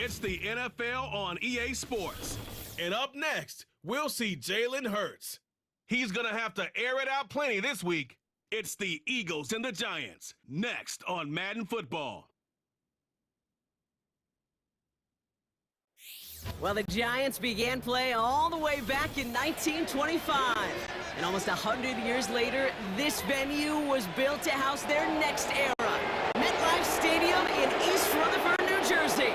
It's the NFL on EA Sports. And up next, we'll see Jalen Hurts. He's going to have to air it out plenty this week. It's the Eagles and the Giants, next on Madden Football. Well, the Giants began play all the way back in 1925. And almost 100 years later, this venue was built to house their next era. MetLife Stadium in East Rutherford, New Jersey.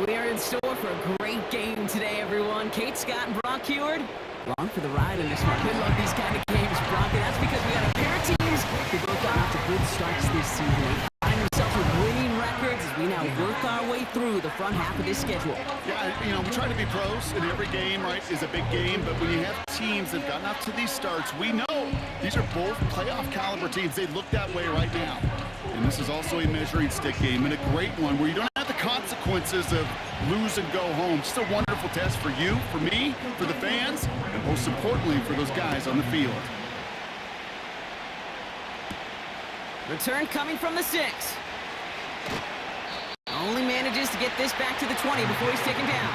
We are in store for a great game today, everyone. Kate Scott and Brock Huard, along for the ride in this one. We love these kind of games, Brock, and that's because we got a pair of teams who both got off to good starts this season. They find themselves with winning records as we now work our way through the front half of this schedule. Yeah, we try to be pros, and every game, right, is a big game, but when you have teams that have gotten off to these starts, we know these are both playoff caliber teams. They look that way right now. And this is also a measuring stick game, and a great one where you don't have the consequences of lose and go home. Just a wonderful test for you, for me, for the fans, and most importantly for those guys on the field. Return coming from the 6. Only manages to get this back to the 20 before he's taken down.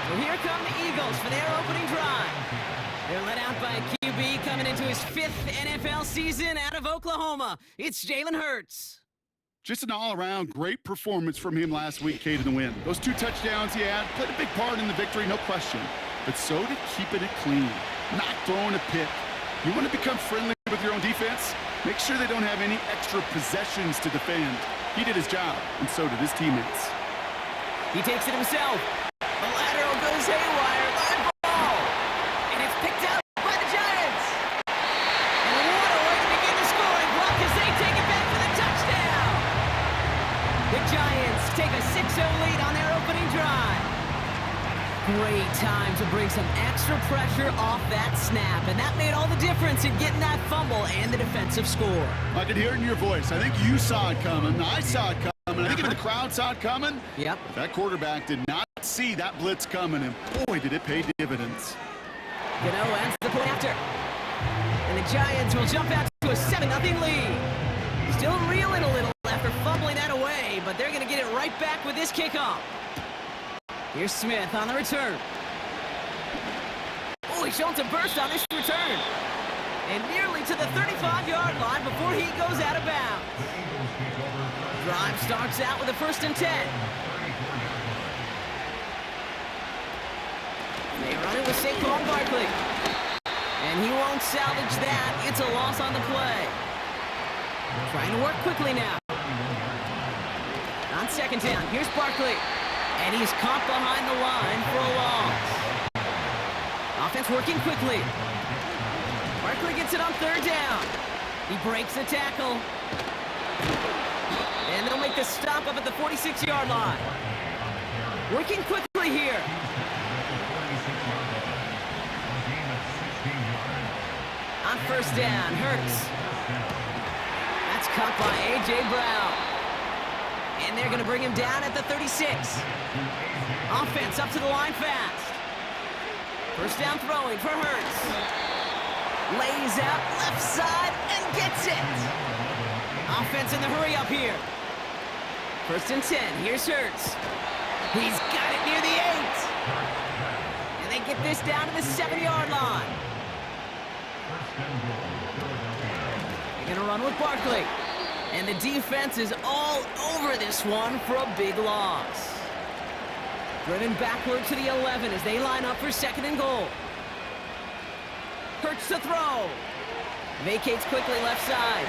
So here come the Eagles for their opening drive. They're led out by a QB coming into his 5th NFL season out of Oklahoma. It's Jalen Hurts. Just an all-around great performance from him last week, Kate, in the win. Those 2 touchdowns he had played a big part in the victory, no question. But so did keeping it clean, not throwing a pick. You want to become friendly with your own defense? Make sure they don't have any extra possessions to defend. He did his job, and so did his teammates. He takes it himself. The lateral goes haywire. Live ball. And it's picked up by the Giants. And what a way to begin the scoring block as they take it back for the touchdown. The Giants take a 6-0 lead on their opening drive. Great time to bring some extra pressure off that snap, and that made all the difference in getting that fumble and the defensive score. I could hear it in your voice. I think you saw it coming. I saw it coming. I think even the crowd saw it coming. Yep. That quarterback did not see that blitz coming, and boy, did it pay dividends. Gano ends the point after. And the Giants will jump out to a 7-0 lead. Still reeling a little after fumbling that away, but they're going to get it right back with this kickoff. Here's Smith on the return. Oh, he's shown some burst on this return. And nearly to the 35-yard line before he goes out of bounds. Drive starts out with a 1st and 10. They run it with Saquon Barkley. And he won't salvage that. It's a loss on the play. Trying to work quickly now. On 2nd down, here's Barkley. And he's caught behind the line for a loss. Offense working quickly. Barkley gets it on 3rd down. He breaks the tackle. And they'll make the stop up at the 46-yard line. Working quickly here. On 1st down, Hurts. That's caught by A.J. Brown. And they're going to bring him down at the 36. Offense up to the line fast. 1st down throwing for Hurts. Lays out left side and gets it. Offense in the hurry up here. 1st and 10. Here's Hurts. He's got it near the 8. And they get this down to the 7-yard line. They're going to run with Barkley. And the defense is all over this one for a big loss. Driven backward to the 11 as they line up for 2nd and goal. Hurts to throw. Vacates quickly left side.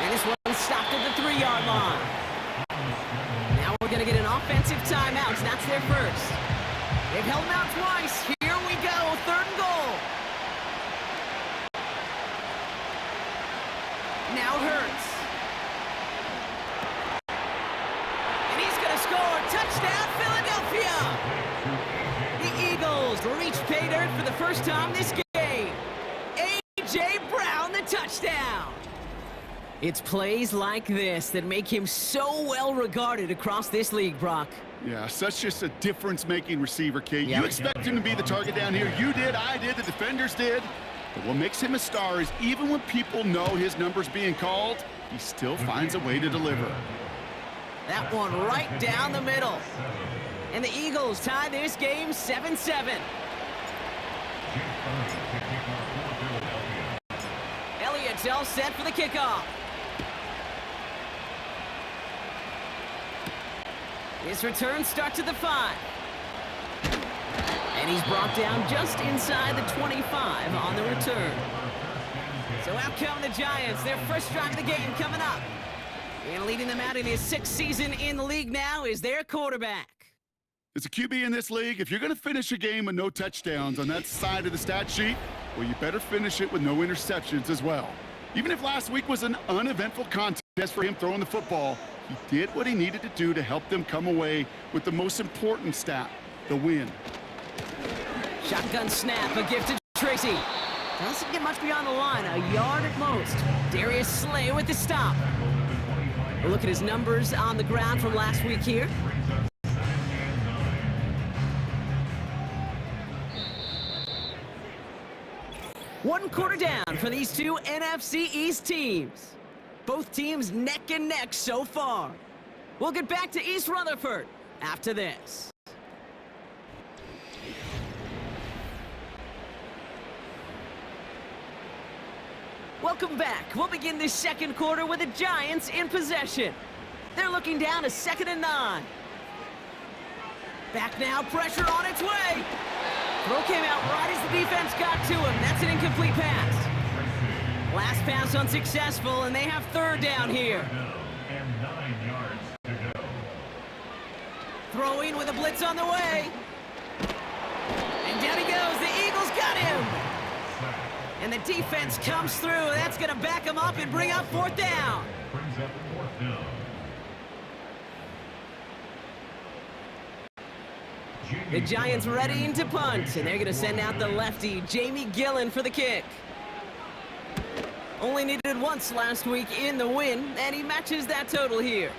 And this one stopped at the 3-yard line. Now we're going to get an offensive timeout. That's their first. They've held them out twice. Here we go. 3rd and goal. Now Hurts. And he's going to score. Touchdown, Philadelphia. The Eagles reach pay dirt for the first time this game. A.J. Brown, the touchdown. It's plays like this that make him so well regarded across this league, Brock. Yeah, such just a difference-making receiver, Kate. Yep. You expect him to be the target down here. You did, I did, the defenders did. But what makes him a star is even when people know his number's being called, he still finds a way to deliver. That one right down the middle. And the Eagles tie this game 7-7. Elliott's all set for the kickoff. His return starts at the 5. And he's brought down just inside the 25 on the return. So out come the Giants, their first drive of the game coming up. And leading them out in his 6th season in the league now is their quarterback. As a QB in this league, if you're going to finish a game with no touchdowns on that side of the stat sheet, well, you better finish it with no interceptions as well. Even if last week was an uneventful contest for him throwing the football, he did what he needed to do to help them come away with the most important stat, the win. Shotgun snap, a gift to Tracy. Doesn't get much beyond the line, a yard at most. Darius Slay with the stop. A look at his numbers on the ground from last week here. One quarter down for these two NFC East teams. Both teams neck and neck so far. We'll get back to East Rutherford after this. Welcome back. We'll begin this second quarter with the Giants in possession. They're looking down to 2nd and 9. Back now, pressure on its way. Throw came out right as the defense got to him. That's an incomplete pass. Last pass unsuccessful, and they have 3rd down here. Throwing with a blitz on the way. And down he goes. The Eagles got him. And the defense comes through. That's going to back him up and bring up 4th down. The Giants readying to punt, and they're going to send out the lefty, Jamie Gillen, for the kick. Only needed once last week in the win, and he matches that total here.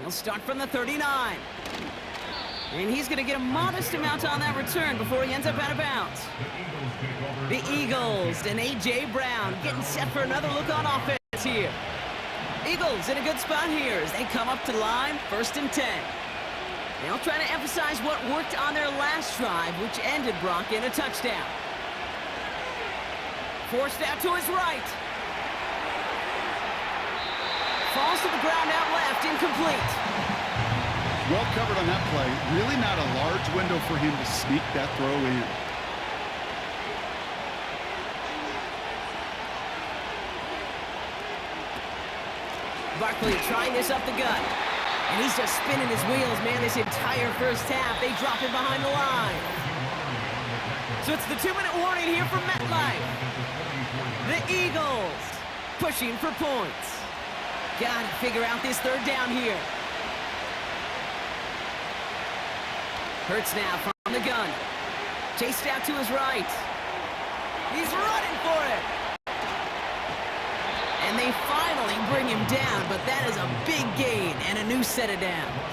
He'll start from the 39. And he's going to get a modest amount on that return before he ends up out of bounds. The Eagles and A.J. Brown getting set for another look on offense here. Eagles in a good spot here as they come up to the line, 1st and 10. They'll try to emphasize what worked on their last drive, which ended Brock in a touchdown. Forced out to his right. Falls to the ground out left, incomplete. Well covered on that play. Really not a large window for him to sneak that throw in. Barkley trying this up the gut. And he's just spinning his wheels, man, this entire first half. They drop him behind the line. So it's the 2-minute warning here from MetLife. The Eagles pushing for points. Got to figure out this 3rd down here. Hurts now from the gun. Chased out to his right. He's running for it. And they finally bring him down, but that is a big gain and a new set of downs.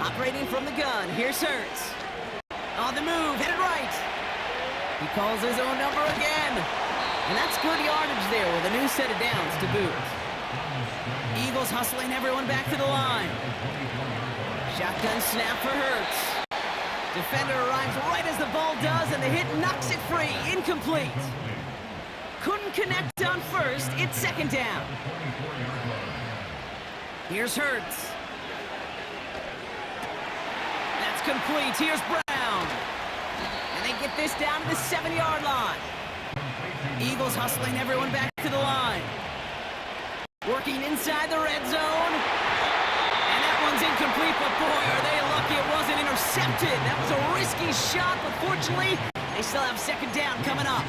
Operating from the gun, here's Hurts. On the move, headed right. He calls his own number again. And that's good yardage there with a new set of downs to boot. Eagles hustling everyone back to the line. Shotgun snap for Hurts. Defender arrives right as the ball does, and the hit knocks it free, incomplete. Couldn't connect on 1st, it's 2nd down. Here's Hurts. That's complete, here's Brown. And they get this down to the 7-yard line. Eagles hustling everyone back to the line. Working inside the red zone. And that one's incomplete, but boy, are they lucky it wasn't intercepted. That was a risky shot, but fortunately, they still have 2nd down coming up.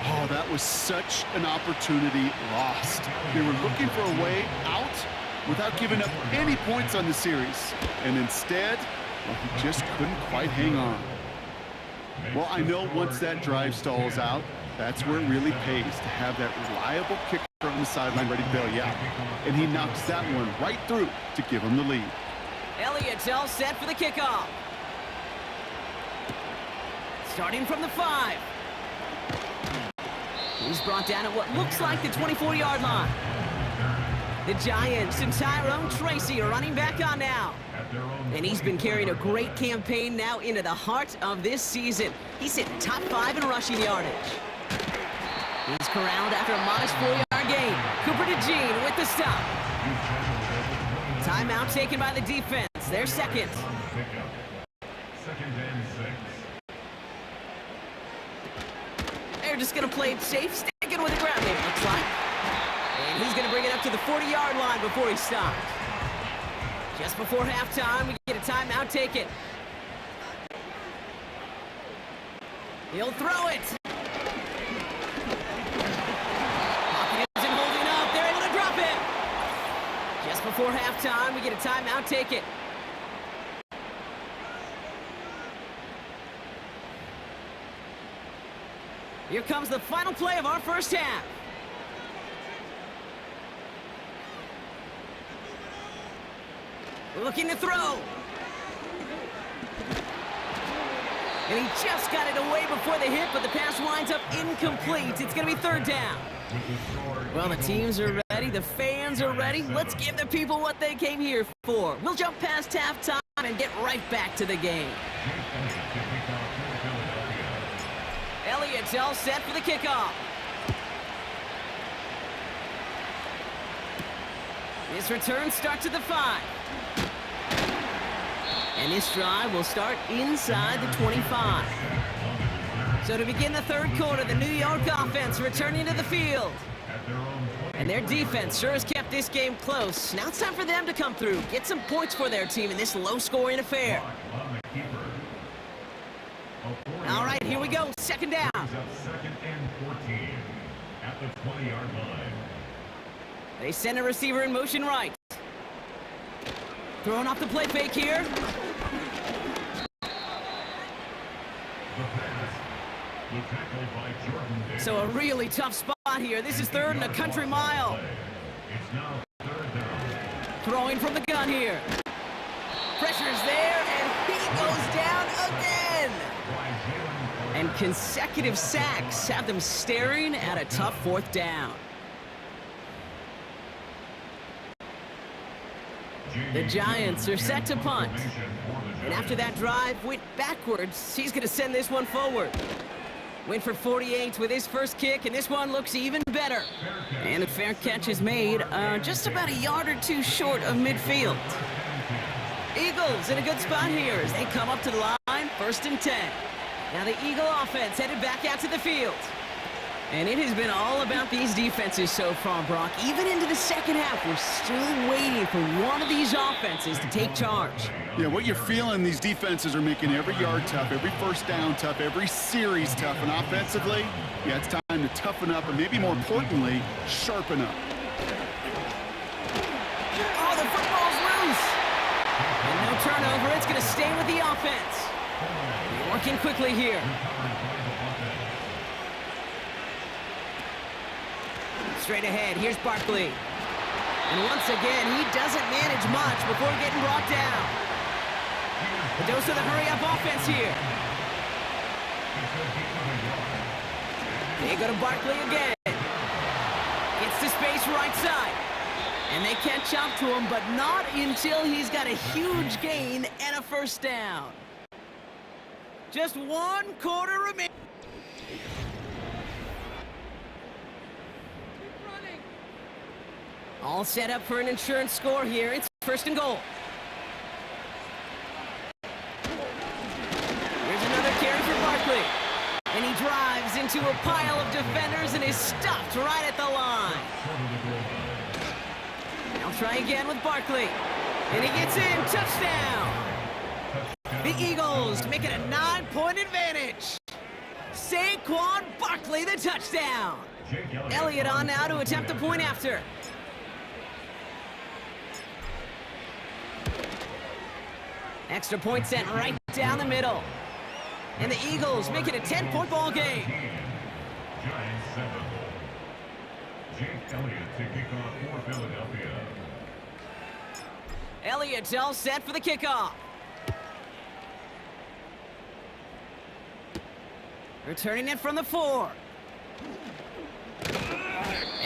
Oh, that was such an opportunity lost. They were looking for a way out without giving up any points on the series. And instead, well, he just couldn't quite hang on. Well, I know once that drive stalls out, that's where it really pays to have that reliable kicker on the sideline ready to bail you out. And he knocks that one right through to give him the lead. Elliott's all set for the kickoff. Starting from the 5. He's brought down at what looks like the 24-yard line. The Giants and Tyrone Tracy are running back on now. And he's been carrying a great campaign now into the heart of this season. He's hitting top 5 in rushing yardage. He's corralled after a modest 4-yard gain. Cooper DeJean with the stop. Timeout taken by the defense. Their second. They're just going to play it safe, sticking with the ground game, looks like. And he's going to bring it up to the 40-yard line before he stops. Just before halftime, we get a timeout taken. He'll throw it. Pocket isn't holding up. They're able to drop it. Just before halftime, we get a timeout taken. Here comes the final play of our first half. Looking to throw. And he just got it away before the hit, but the pass winds up incomplete. It's going to be third down. Well, the teams are ready. The fans are ready. Let's give the people what they came here for. We'll jump past halftime and get right back to the game. Elliott's all set for the kickoff. This return starts at the 5. And this drive will start inside the 25. So to begin the third quarter, the New York offense returning to the field. And their defense sure has kept this game close. Now it's time for them to come through, get some points for their team in this low-scoring affair. All right, here we go. Second down. Second and 14 at the 20-yard line. They send a receiver in motion right. Throwing off the play fake here. So a really tough spot here. This is third and a country mile. It's now third down. Throwing from the gun here. Pressure's there, and he goes down again. And consecutive sacks have them staring at a tough fourth down. The Giants are set to punt. And after that drive went backwards, he's going to send this one forward. Went for 48 with his first kick, and this one looks even better. And a fair catch is made just about a yard or two short of midfield. Eagles in a good spot here as they come up to the line, 1st and 10. Now the Eagle offense headed back out to the field. And it has been all about these defenses so far, Brock. Even into the second half, we're still waiting for one of these offenses to take charge. Yeah, what you're feeling, these defenses are making every yard tough, every first down tough, every series tough. And offensively, yeah, it's time to toughen up and maybe more importantly, sharpen up. Oh, the football's loose. And no turnover. It's going to stay with the offense. Working quickly here. Straight ahead, here's Barkley. And once again, he doesn't manage much before getting brought down. A dose of the hurry-up offense here. They go to Barkley again. Gets to space right side. And they catch up to him, but not until he's got a huge gain and a first down. Just 1 quarter remaining. All set up for an insurance score here. It's 1st and goal. Here's another carry for Barkley. And he drives into a pile of defenders and is stopped right at the line. Now try again with Barkley. And he gets in. Touchdown. The Eagles make it a 9-point advantage. Saquon Barkley, the touchdown. Elliott on now to attempt the point after. Extra point sent right down the middle. And the Eagles make it a 10-point ball game. Giants 7. Jake Elliott to kick off for Philadelphia. Elliott's all set for the kickoff. Returning it from the 4.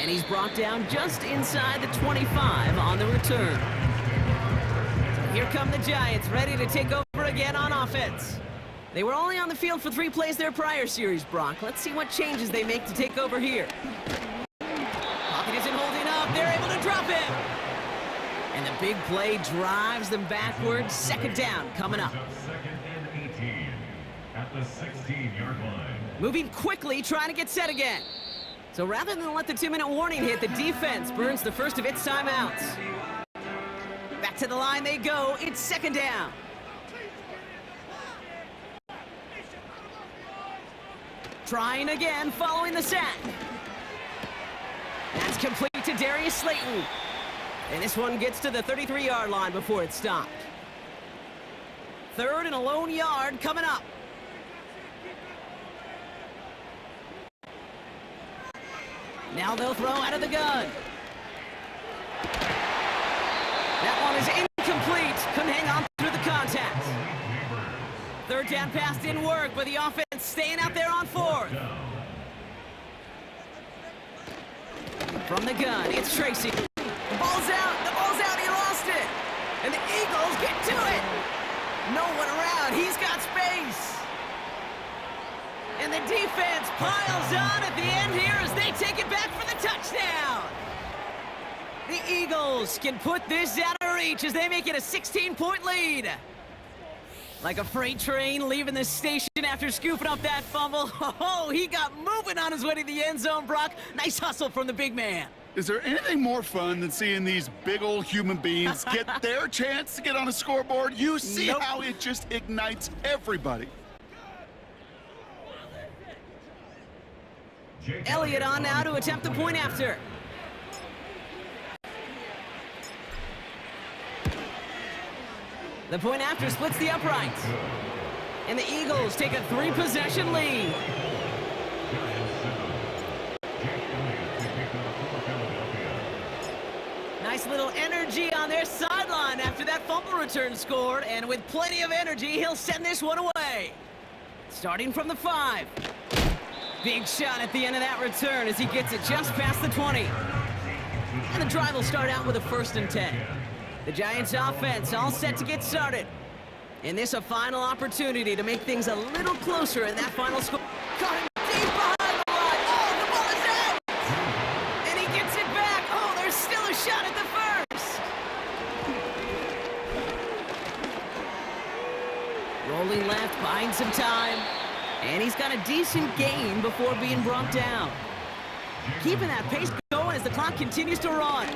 And he's brought down just inside the 25 on the return. So here come the Giants, ready to take over again on offense. They were only on the field for 3 plays their prior series, Brock. Let's see what changes they make to take over here. Pocket isn't holding up. They're able to drop it. And the big play drives them backwards. Second down coming up. Second and 18 at the 16-yard line. Moving quickly, trying to get set again. So rather than let the 2-minute warning hit, the defense burns the first of its timeouts. Back to the line they go. It's second down. Trying again, following the sack. That's complete to Darius Slayton. And this one gets to the 33-yard line before it's stopped. Third and a lone yard coming up. Now they'll throw out of the gun. That one is incomplete. Couldn't hang on through the contact. Third down pass didn't work, but the offense staying out there on fourth. From the gun, it's Tracy. The ball's out. He lost it. And the Eagles get to it. No one around. He's got space. And the defense piles on at the end here as they take it back for the touchdown. The Eagles can put this out of reach as they make it a 16-point lead. Like a freight train leaving the station after scooping up that fumble. Oh, he got moving on his way to the end zone, Brock. Nice hustle from the big man. Is there anything more fun than seeing these big old human beings get their chance to get on a scoreboard? You see how it just ignites everybody. Elliott on now to attempt the point after. The point after splits the uprights. And the Eagles take a 3-possession lead. Nice little energy on their sideline after that fumble return scored. And with plenty of energy, he'll send this one away. Starting from the 5. Big shot at the end of that return as he gets it just past the 20. And the drive will start out with a 1st and 10. The Giants offense all set to get started. And this a final opportunity to make things a little closer in that final score. Caught him deep behind the line. Oh, the ball is out! And he gets it back. Oh, there's still a shot at the 1st. Rolling left, buying some time. And he's got a decent gain before being brought down. Keeping that pace going as the clock continues to run.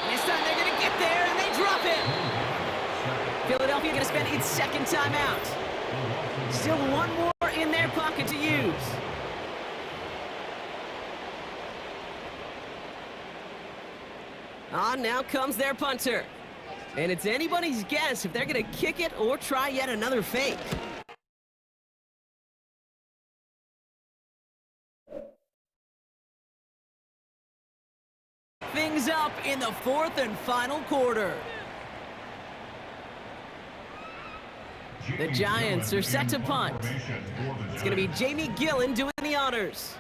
This time they're going to get there, and they drop it. Philadelphia going to spend its 2nd timeout. Still one more in their pocket to use. On now comes their punter. And it's anybody's guess if they're going to kick it or try yet another fake. Things up in the 4th and final quarter. The Giants are set to punt. It's going to be Jamie Gillen doing the honors.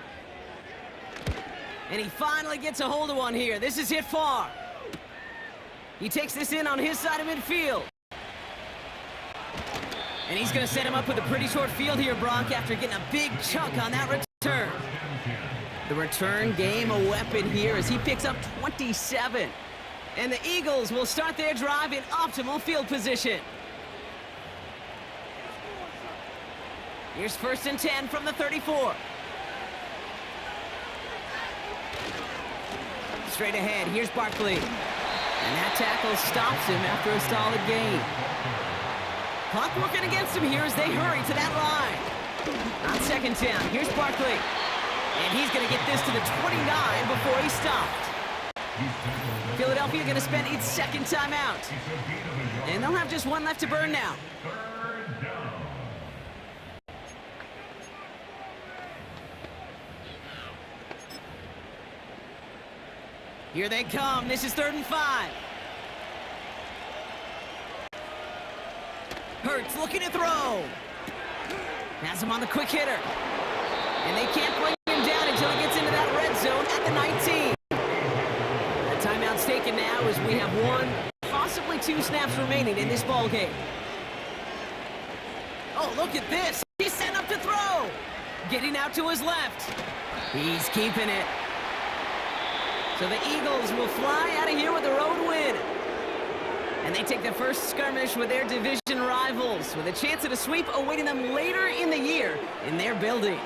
And he finally gets a hold of one here. This is hit far. He takes this in on his side of midfield. And he's going to set him up with a pretty short field here, Brock, after getting a big chunk on that return. The return game a weapon here as he picks up 27. And the Eagles will start their drive in optimal field position. Here's 1st and 10 from the 34. Straight ahead, here's Barkley. And that tackle stops him after a solid gain. Clock working against him here as they hurry to that line. On 2nd down, here's Barkley. And he's going to get this to the 29 before he stopped. Philadelphia going to spend its 2nd timeout. And they'll have just one left to burn now. Here they come. This is 3rd and 5. Hurts looking to throw. Has him on the quick hitter. And they can't bring him down until he gets into that red zone at the 19. The timeout's taken now as we have 1, possibly 2 snaps remaining in this ball game. Oh, look at this. He's set up to throw. Getting out to his left. He's keeping it. So the Eagles will fly out of here with a road win. And they take the first skirmish with their division rivals with a chance at a sweep awaiting them later in the year in their building.